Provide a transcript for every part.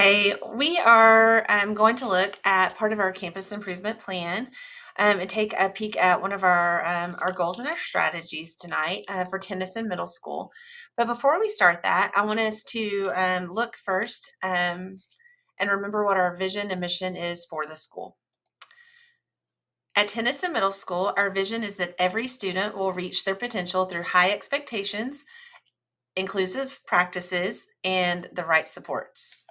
Hi, we are going to look at part of our campus improvement plan and take a peek at one of our goals and our strategies tonight for Tennyson Middle School. But before we start that, I want us to look first and remember what our vision and mission is for the school. At Tennyson Middle School, our vision is that every student will reach their potential through high expectations, inclusive practices, and the right supports.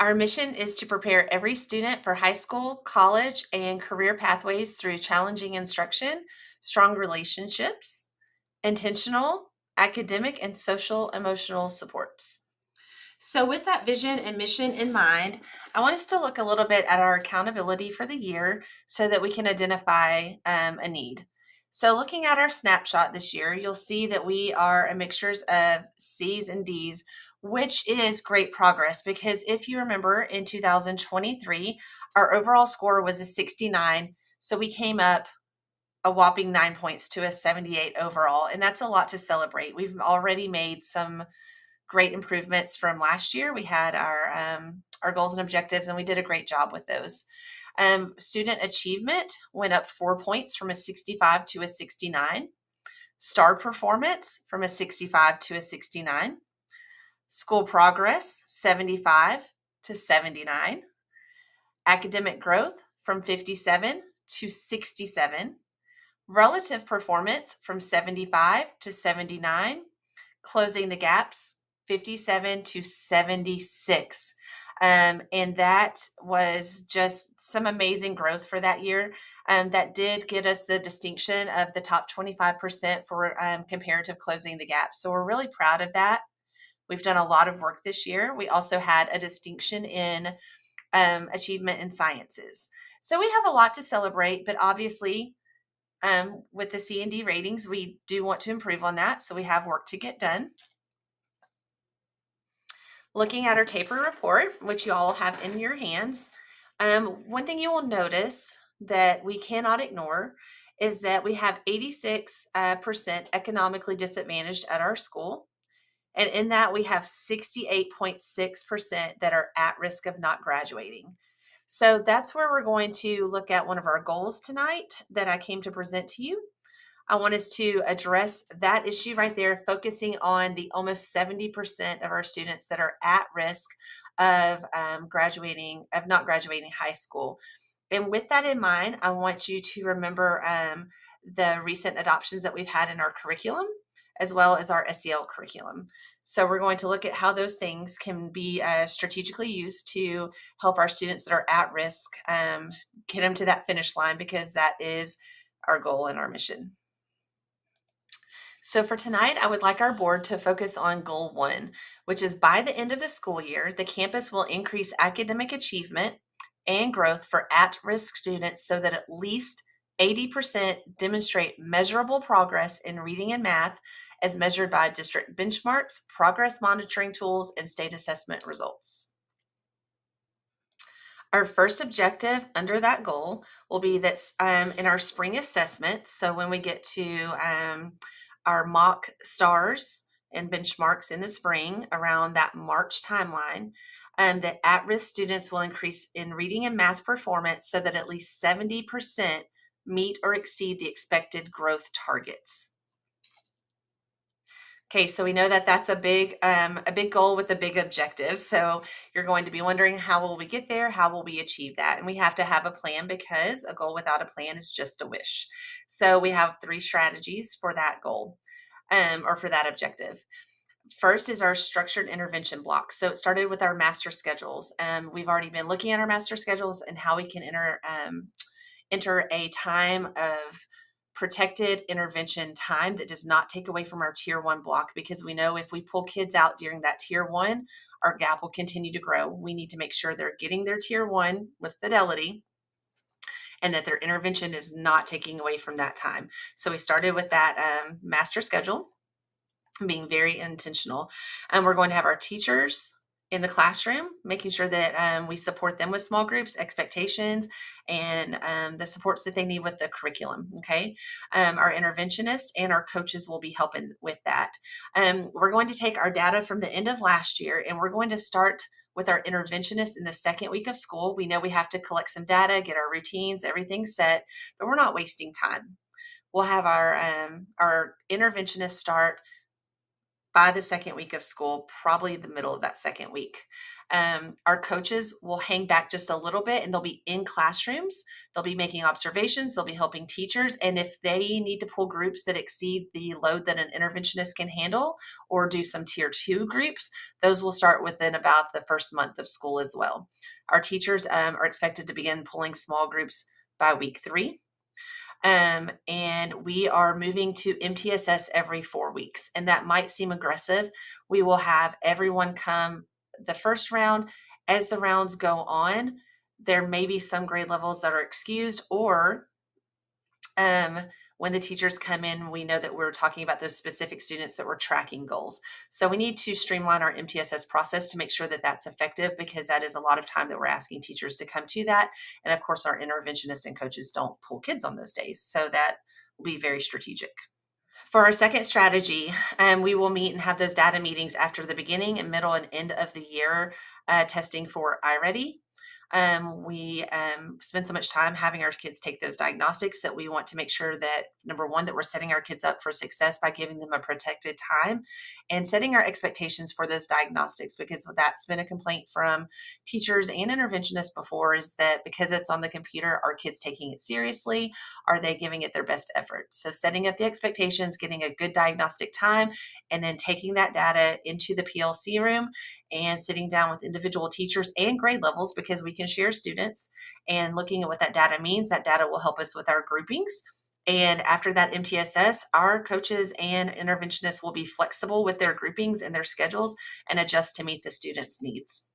Our mission is to prepare every student for high school, college, and career pathways through challenging instruction, strong relationships, intentional, academic, and social emotional supports. So with that vision and mission in mind, I want us to look a little bit at our accountability for the year so that we can identify a need. So looking at our snapshot this year, you'll see that we are a mixtures of C's and D's, which is great progress because if you remember in 2023, our overall score was a 69. So we came up a whopping 9 points to a 78 overall, and that's a lot to celebrate. We've already made some great improvements from last year. We had our goals and objectives, and we did a great job with those. Student achievement went up 4 points from a 65 to a 69. Star performance from a 65 to a 69. School progress 75 to 79. Academic growth from 57 to 67. Relative performance from 75 to 79. Closing the gaps 57 to 76. And that was just some amazing growth for that year. That did get us the distinction of the top 25% for comparative closing the gap. So we're really proud of that. We've done a lot of work this year. We also had a distinction in achievement in sciences. So we have a lot to celebrate, but obviously with the C and D ratings, we do want to improve on that. So we have work to get done. Looking at our taper report, which you all have in your hands, one thing you will notice that we cannot ignore is that we have 86% economically disadvantaged at our school. And in that, we have 68.6% that are at risk of not graduating. So that's where we're going to look at one of our goals tonight that I came to present to you. I want us to address that issue right there, focusing on the almost 70% of our students that are at risk of not graduating high school. And with that in mind, I want you to remember the recent adoptions that we've had in our curriculum, as well as our SEL curriculum. So we're going to look at how those things can be strategically used to help our students that are at risk get them to that finish line, because that is our goal and our mission. So for tonight, I would like our board to focus on goal 1, which is by the end of the school year, the campus will increase academic achievement and growth for at-risk students so that at least 80% demonstrate measurable progress in reading and math as measured by district benchmarks, progress monitoring tools, and state assessment results. Our first objective under that goal will be that in our spring assessment, so when we get to our mock stars and benchmarks in the spring around that March timeline, that at-risk students will increase in reading and math performance so that at least 70% meet or exceed the expected growth targets. Okay, so we know that that's a big goal with a big objective. So you're going to be wondering, how will we get there? How will we achieve that? And we have to have a plan, because a goal without a plan is just a wish. So we have 3 strategies for that goal or for that objective. First is our structured intervention block. So it started with our master schedules. We've already been looking at our master schedules and how we can enter a time of protected intervention time that does not take away from our tier 1 block, because we know if we pull kids out during that tier 1, our gap will continue to grow. We need to make sure they're getting their tier 1 with fidelity and that their intervention is not taking away from that time. So we started with that master schedule, being very intentional. And we're going to have our teachers in the classroom, making sure that we support them with small groups, expectations, and the supports that they need with the curriculum. Okay. Our interventionists and our coaches will be helping with that. We're going to take our data from the end of last year and we're going to start with our interventionist in the second week of school. We know we have to collect some data, get our routines, everything set, but we're not wasting time. We'll have our interventionist start by the second week of school, probably the middle of that second week. Our coaches will hang back just a little bit and they'll be in classrooms. They'll be making observations. They'll be helping teachers. And if they need to pull groups that exceed the load that an interventionist can handle or do some tier 2 groups, those will start within about the first month of school as well. Our teachers are expected to begin pulling small groups by week 3. And we are moving to MTSS every 4 weeks. And that might seem aggressive. We will have everyone come the first round. As the rounds go on, there may be some grade levels that are excused, or when the teachers come in, we know that we're talking about those specific students that we're tracking goals. So we need to streamline our MTSS process to make sure that that's effective, because that is a lot of time that we're asking teachers to come to that. And of course, our interventionists and coaches don't pull kids on those days. So that will be very strategic. For our second strategy, we will meet and have those data meetings after the beginning and middle and end of the year testing for iReady. We spend so much time having our kids take those diagnostics that we want to make sure that, number one, that we're setting our kids up for success by giving them a protected time and setting our expectations for those diagnostics, because that's been a complaint from teachers and interventionists before, is that because it's on the computer, are kids taking it seriously? Are they giving it their best effort? So setting up the expectations, getting a good diagnostic time, and then taking that data into the PLC room and sitting down with individual teachers and grade levels, because we can share students, and looking at what that data means. That data will help us with our groupings. And after that MTSS, our coaches and interventionists will be flexible with their groupings and their schedules and adjust to meet the students' needs.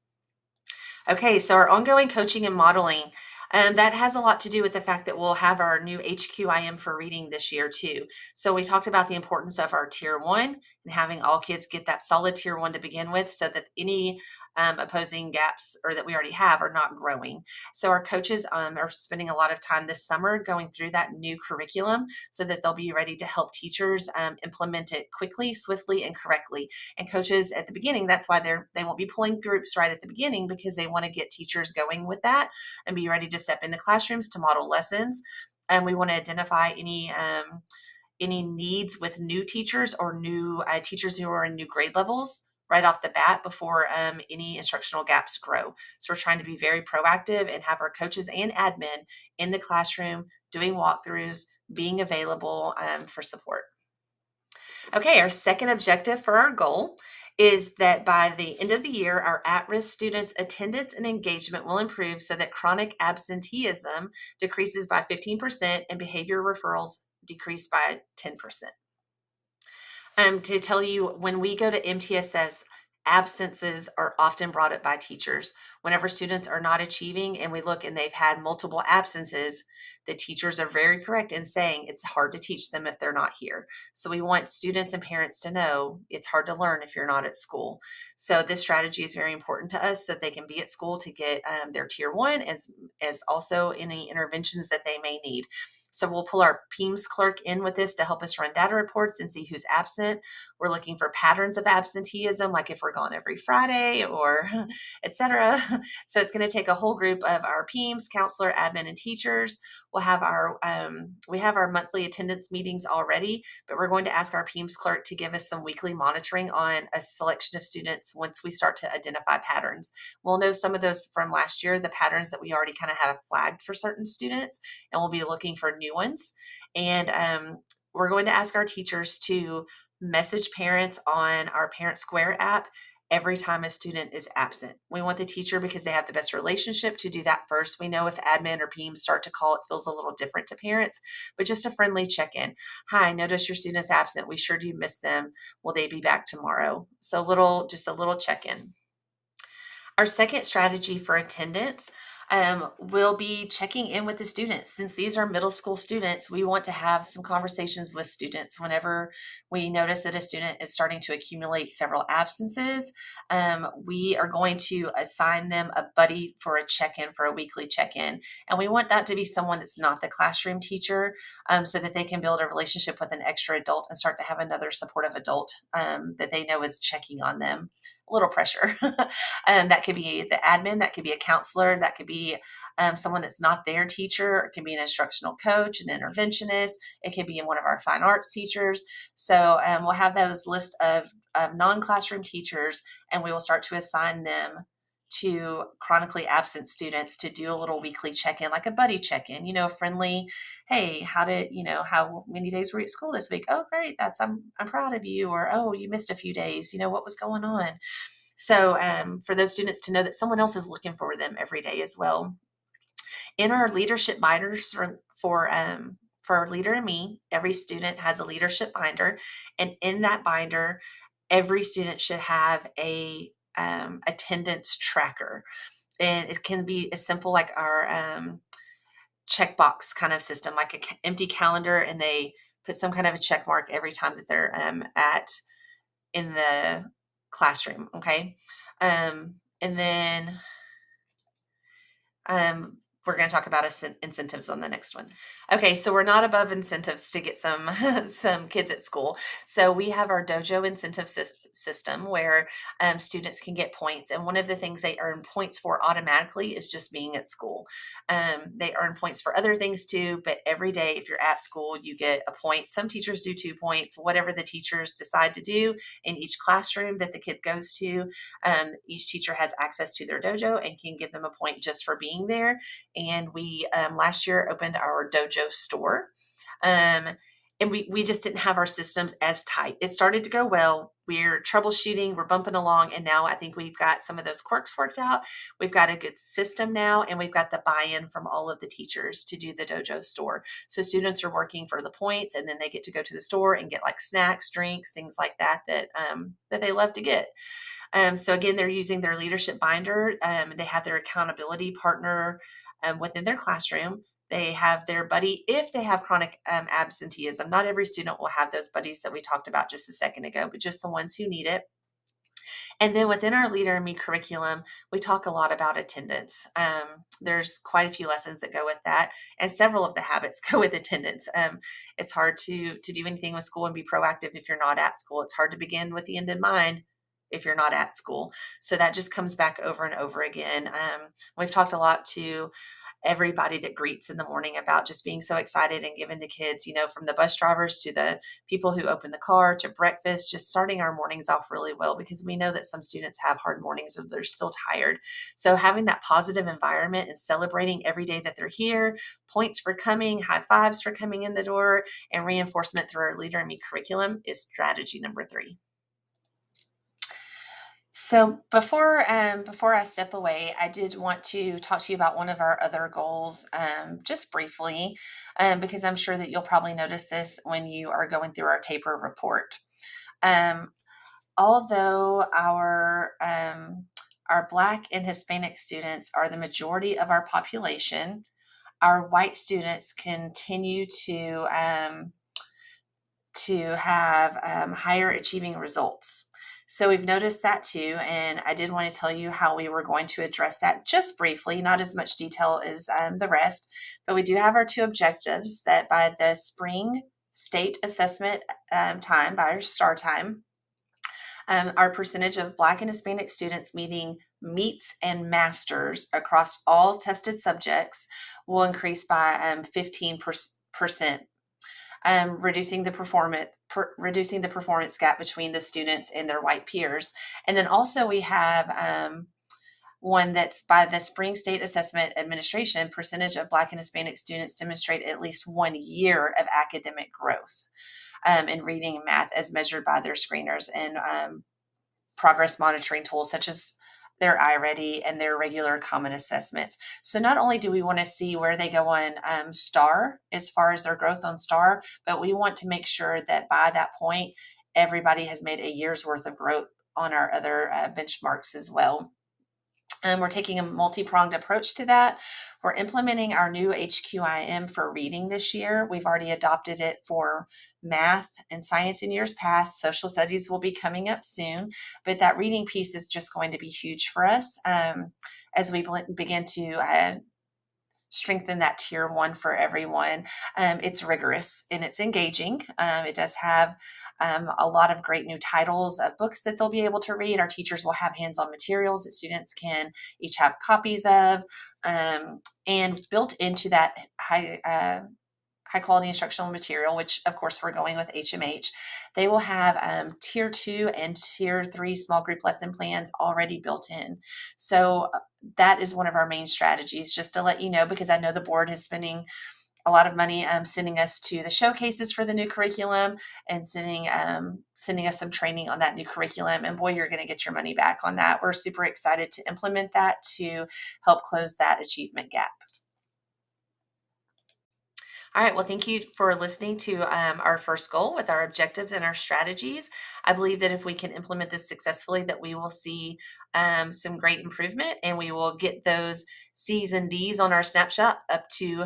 Okay, so our ongoing coaching and modeling, that has a lot to do with the fact that we'll have our new HQIM for reading this year too. So we talked about the importance of our tier 1 and having all kids get that solid tier 1 to begin with, so that any opposing gaps or that we already have are not growing. So our coaches are spending a lot of time this summer going through that new curriculum so that they'll be ready to help teachers implement it quickly, swiftly, and correctly. And coaches at the beginning, that's why they won't be pulling groups right at the beginning, because they want to get teachers going with that and be ready to step in the classrooms to model lessons. And we want to identify any needs with new teachers or new teachers who are in new grade levels right off the bat before any instructional gaps grow. So we're trying to be very proactive and have our coaches and admin in the classroom doing walkthroughs, being available for support. Okay, our second objective for our goal is that by the end of the year, our at-risk students' attendance and engagement will improve so that chronic absenteeism decreases by 15% and behavior referrals decrease by 10%. To tell you, when we go to MTSS, absences are often brought up by teachers. Whenever students are not achieving and we look and they've had multiple absences, the teachers are very correct in saying it's hard to teach them if they're not here. So we want students and parents to know it's hard to learn if you're not at school. So this strategy is very important to us so that they can be at school to get their tier 1 as also any interventions that they may need. So we'll pull our PEIMS clerk in with this to help us run data reports and see who's absent. We're looking for patterns of absenteeism, like if we're gone every Friday or etc. So it's going to take a whole group of our PEIMS, counselor, admin, and teachers. We'll have we have our monthly attendance meetings already, but we're going to ask our PEIMS clerk to give us some weekly monitoring on a selection of students once we start to identify patterns. We'll know some of those from last year, the patterns that we already kind of have flagged for certain students, and we'll be looking for new ones. And we're going to ask our teachers to message parents on our Parent Square app every time a student is absent. We want the teacher, because they have the best relationship, to do that first. We know if admin or PEIMS start to call, it feels a little different to parents, but just a friendly check-in. Hi, notice your student's absent. We sure do miss them. Will they be back tomorrow? So just a little check-in. Our second strategy for attendance, We'll be checking in with the students. Since these are middle school students, we want to have some conversations with students whenever we notice that a student is starting to accumulate several absences. We are going to assign them a buddy for a check-in, for a weekly check-in. And we want that to be someone that's not the classroom teacher, so that they can build a relationship with an extra adult and start to have another supportive adult that they know is checking on them. A little pressure. That could be the admin, that could be a counselor, that could be someone that's not their teacher. It can be an instructional coach, an interventionist. It can be one of our fine arts teachers. So we'll have those list of non-classroom teachers, and we will start to assign them to chronically absent students to do a little weekly check-in, like a buddy check-in, friendly. Hey, how many days were you at school this week? Oh, great. I'm proud of you. Or, oh, you missed a few days. What was going on? So for those students to know that someone else is looking for them every day as well. In our leadership binders for Leader and Me, every student has a leadership binder, and in that binder, every student should have a attendance tracker. And it can be as simple like our checkbox kind of system, like an empty calendar, and they put some kind of a check mark every time that they're in the classroom. Okay. And then we're going to talk about incentives on the next one. Okay, so we're not above incentives to get some some kids at school. So we have our dojo incentive system where students can get points. And one of the things they earn points for automatically is just being at school. They earn points for other things too, but every day if you're at school, you get a point. Some teachers do 2 points, whatever the teachers decide to do in each classroom that the kid goes to. Each teacher has access to their dojo and can give them a point just for being there. And we last year opened our dojo store. And we just didn't have our systems as tight. It started to go well. We're troubleshooting, we're bumping along, and now I think we've got some of those quirks worked out. We've got a good system now, and we've got the buy-in from all of the teachers to do the dojo store. So students are working for the points, and then they get to go to the store and get like snacks, drinks, things like that that they love to get. So again, they're using their leadership binder. They have their accountability partner within their classroom. They have their buddy if they have chronic absenteeism. Not every student will have those buddies that we talked about just a second ago, but just the ones who need it. And then within our Leader and Me curriculum, we talk a lot about attendance. There's quite a few lessons that go with that, and several of the habits go with attendance. It's hard to do anything with school and be proactive if you're not at school. It's hard to begin with the end in mind if you're not at school. So that just comes back over and over again. We've talked a lot to everybody that greets in the morning about just being so excited and giving the kids, from the bus drivers to the people who open the car to breakfast, just starting our mornings off really well, because we know that some students have hard mornings or they're still tired. So having that positive environment and celebrating every day that they're here, points for coming, high fives for coming in the door, and reinforcement through our Leader and Me curriculum is strategy number 3. So before I step away, I did want to talk to you about one of our other goals, just briefly, because I'm sure that you'll probably notice this when you are going through our taper report. Although our Black and Hispanic students are the majority of our population, our white students continue to have higher achieving results. So we've noticed that too, and I did want to tell you how we were going to address that just briefly, not as much detail as the rest, but we do have our 2 objectives that by the spring state assessment time, by our STAR time, our percentage of Black and Hispanic students meets and masters across all tested subjects will increase by 15%. Reducing the performance gap between the students and their white peers. And then also we have one that's by the Spring State Assessment Administration, percentage of Black and Hispanic students demonstrate at least 1 year of academic growth in reading and math as measured by their screeners and progress monitoring tools such as their iReady and their regular common assessments. So not only do we want to see where they go on STAR as far as their growth on STAR, but we want to make sure that by that point, everybody has made a year's worth of growth on our other benchmarks as well. We're taking a multi-pronged approach to that. We're implementing our new HQIM for reading this year. We've already adopted it for math and science in years past. Social studies will be coming up soon, but that reading piece is just going to be huge for us as we begin to strengthen that tier one for everyone. It's rigorous and it's engaging. It does have a lot of great new titles of books that they'll be able to read. Our teachers will have hands-on materials that students can each have copies of, and built into that high quality instructional material, which of course we're going with HMH. They will have tier 2 and tier 3 small group lesson plans already built in. So that is one of our main strategies, just to let you know, because I know the board is spending a lot of money sending us to the showcases for the new curriculum and sending us some training on that new curriculum. And boy, you're going to get your money back on that. We're super excited to implement that to help close that achievement gap. All right. Well, thank you for listening to our first goal with our objectives and our strategies. I believe that if we can implement this successfully, that we will see some great improvement, and we will get those C's and D's on our snapshot up to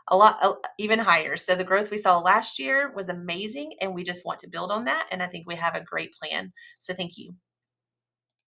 a lot, even higher. So the growth we saw last year was amazing, and we just want to build on that. And I think we have a great plan. So thank you.